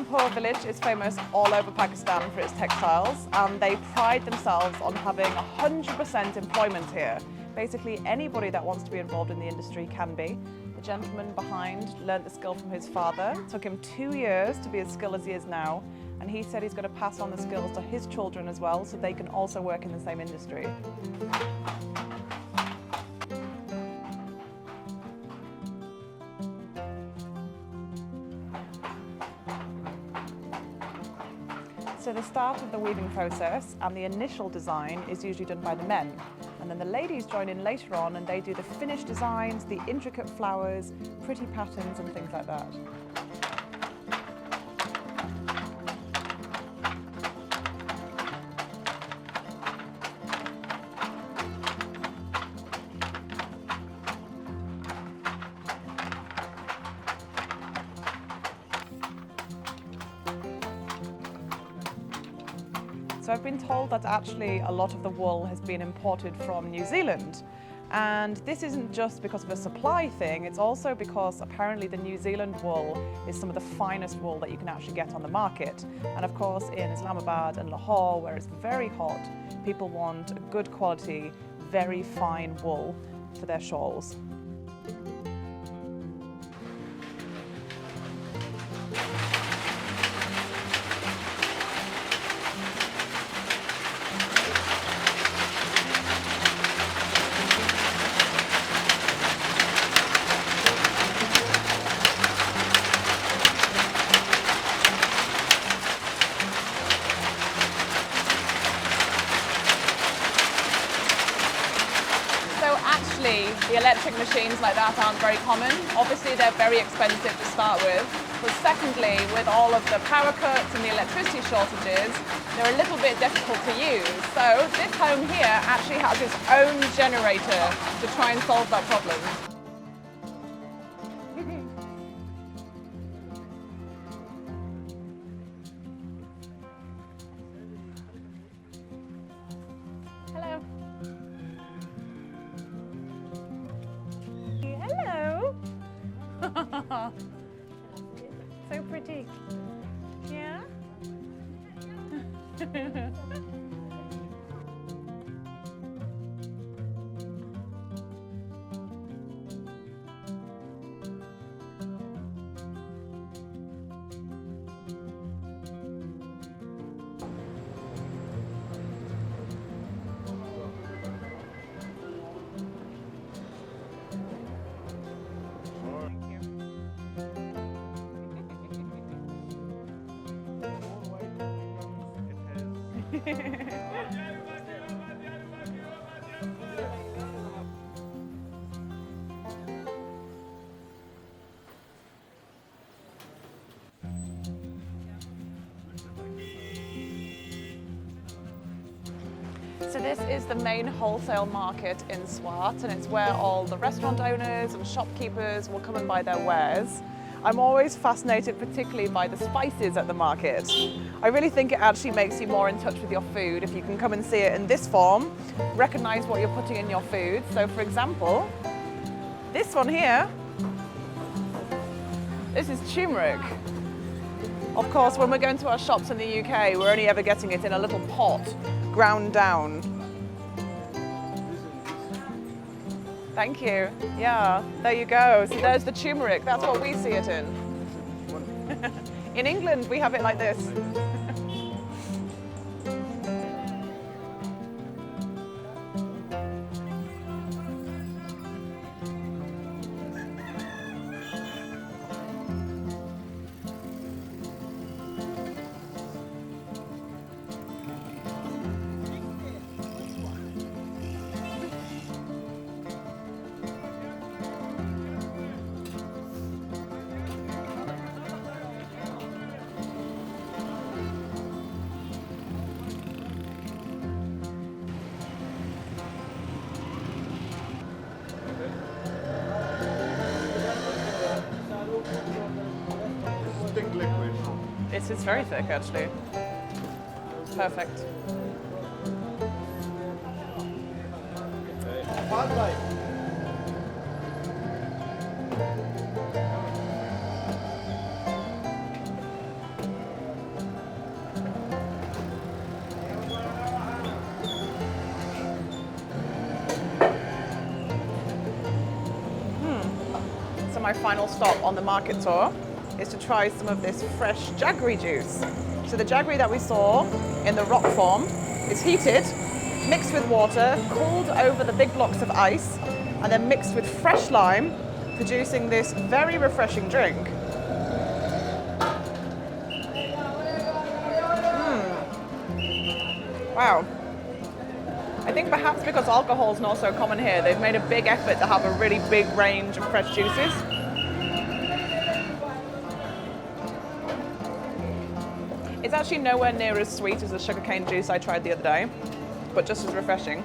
Islampur Village is famous all over Pakistan for its textiles, and they pride themselves on having 100% employment here. Basically, anybody that wants to be involved in the industry can be. The gentleman behind learnt the skill from his father. It took him 2 years to be as skilled as he is now, and he said he's going to pass on the skills to his children as well, so they can also work in the same industry. So the start of the weaving process and the initial design is usually done by the men. And then the ladies join in later on and they do the finished designs, the intricate flowers, pretty patterns and things like that. So I've been told that actually a lot of the wool has been imported from New Zealand. And this isn't just because of a supply thing, it's also because apparently the New Zealand wool is some of the finest wool that you can actually get on the market. And of course in Islamabad and Lahore, where it's very hot, people want a good quality, very fine wool for their shawls. Actually, the electric machines like that aren't very common. Obviously, they're very expensive to start with. But secondly, with all of the power cuts and the electricity shortages, they're a little bit difficult to use. So this home here actually has its own generator to try and solve that problem. Hello. So pretty. Yeah? So this is the main wholesale market in Swat, and it's where all the restaurant owners and shopkeepers will come and buy their wares. I'm always fascinated particularly by the spices at the market. I really think it actually makes you more in touch with your food if you can come and see it in this form, recognize what you're putting in your food. So for example, this one here, this is turmeric. Of course, when we're going to our shops in the UK, we're only ever getting it in a little pot, ground down. Thank you. Yeah, there you go. So there's the turmeric. That's what we see it in. In England, we have it like this. Thick liquid. It's very thick, actually. Perfect. my final stop on the market tour is to try some of this fresh jaggery juice. So the jaggery that we saw in the rock form is heated, mixed with water, cooled over the big blocks of ice, and then mixed with fresh lime, producing this very refreshing drink. Wow. I think perhaps because alcohol is not so common here, they've made a big effort to have a really big range of fresh juices. It's actually nowhere near as sweet as the sugarcane juice I tried the other day, but just as refreshing.